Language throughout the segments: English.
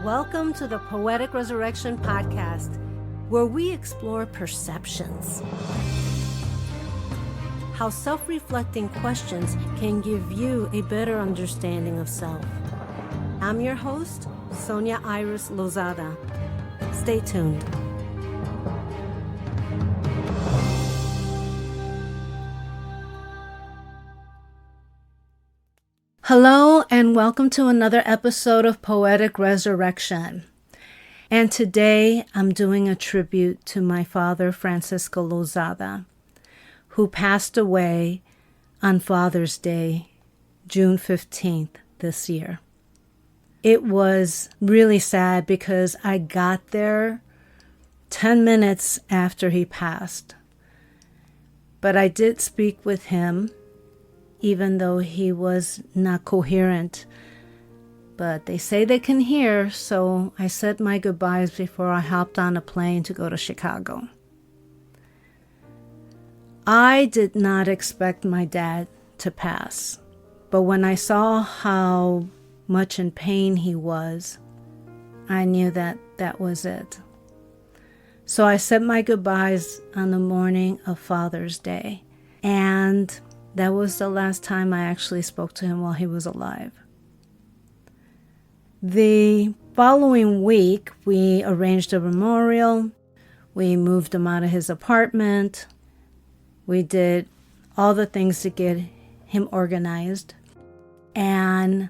Welcome to the Poetic Resurrection Podcast, where we explore perceptions. How self-reflecting questions can give you a better understanding of self. I'm your host, Sonia Iris Lozada. Stay tuned. Hello, and welcome to another episode of Poetic Resurrection. And today I'm doing a tribute to my father, Francisco Lozada, who passed away on Father's Day, June 15th this year. It was really sad because I got there 10 minutes after he passed. But I did speak with him, even though he was not coherent. But they say they can hear, so I said my goodbyes before I hopped on a plane to go to Chicago. I did not expect my dad to pass, but when I saw how much in pain he was, I knew that that was it. So I said my goodbyes on the morning of Father's Day, and that was the last time I actually spoke to him while he was alive. The following week, we arranged a memorial. We moved him out of his apartment. We did all the things to get him organized. And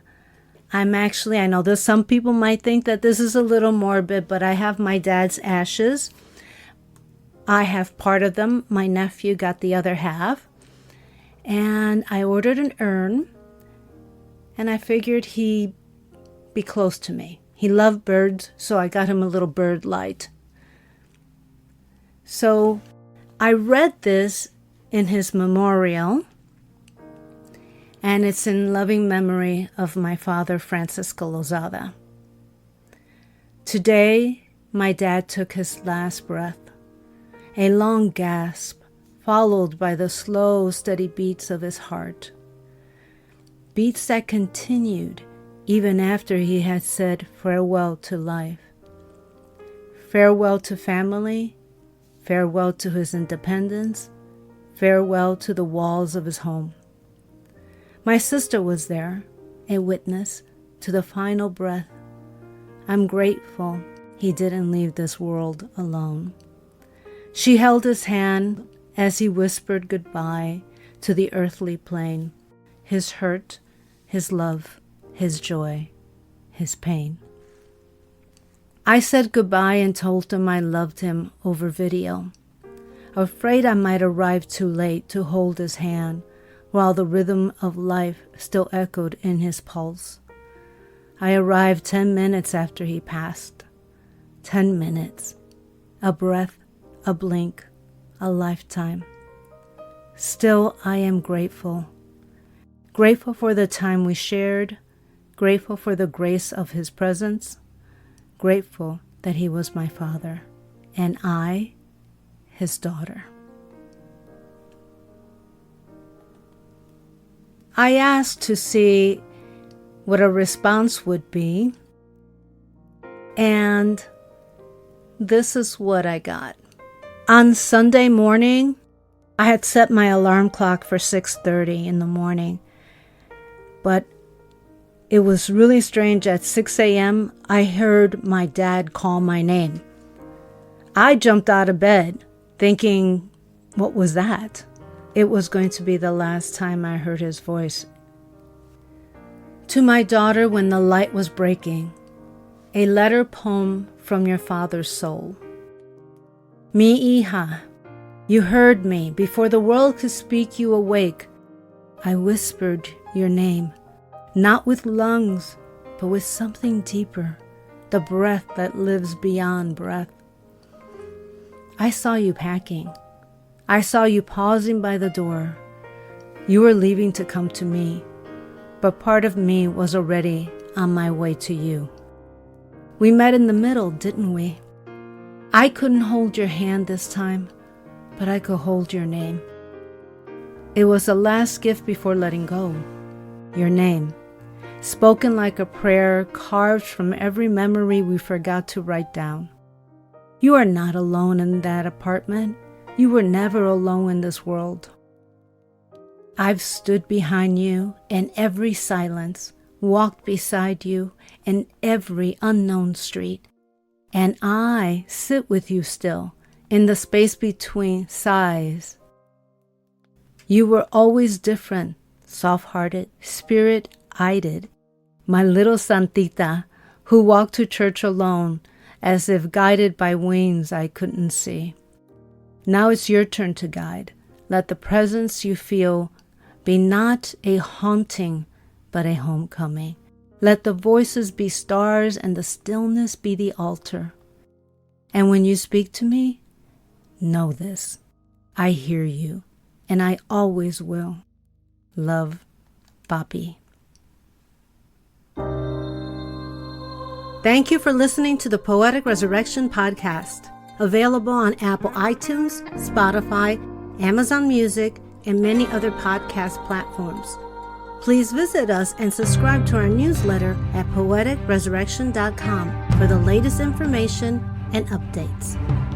I know that some people might think that this is a little morbid, but I have my dad's ashes. I have part of them. My nephew got the other half. And I ordered an urn, and I figured he'd be close to me. He loved birds, so I got him a little bird light. So I read this in his memorial, and it's in loving memory of my father, Francisco Lozada. Today, my dad took his last breath, a long gasp, followed by the slow, steady beats of his heart. Beats that continued even after he had said farewell to life. Farewell to family, farewell to his independence, farewell to the walls of his home. My sister was there, a witness to the final breath. I'm grateful he didn't leave this world alone. She held his hand as he whispered goodbye to the earthly plane, his hurt, his love, his joy, his pain. I said goodbye and told him I loved him over video, afraid I might arrive too late to hold his hand while the rhythm of life still echoed in his pulse. I arrived 10 minutes after he passed. 10 minutes. A breath, a blink, a lifetime. Still, I am grateful. Grateful for the time we shared, grateful for the grace of his presence, grateful that he was my father, and I, his daughter. I asked to see what a response would be, and this is what I got. On Sunday morning, I had set my alarm clock for 6:30 in the morning, but it was really strange. At 6 a.m., I heard my dad call my name. I jumped out of bed thinking, what was that? It was going to be the last time I heard his voice. To my daughter when the light was breaking, a letter poem from your father's soul. Mi hija, you heard me. Before the world could speak you awake, I whispered your name, not with lungs, but with something deeper, the breath that lives beyond breath. I saw you packing. I saw you pausing by the door. You were leaving to come to me, but part of me was already on my way to you. We met in the middle, didn't we? I couldn't hold your hand this time, but I could hold your name. It was the last gift before letting go. Your name. spoken like a prayer, carved from every memory we forgot to write down. You are not alone in that apartment. You were never alone in this world. I've stood behind you in every silence, walked beside you in every unknown street, and I sit with you still in the space between sighs. You were always different, soft-hearted, spirit-eyed, my little Santita who walked to church alone as if guided by wings I couldn't see. Now it's your turn to guide. Let the presence you feel be not a haunting, but a homecoming. Let the voices be stars and the stillness be the altar. And when you speak to me, know this. I hear you, and I always will. Love, Papi. Thank you for listening to the Poetic Resurrection Podcast, available on Apple iTunes, Spotify, Amazon Music, and many other podcast platforms. Please visit us and subscribe to our newsletter at poeticresurrection.com for the latest information and updates.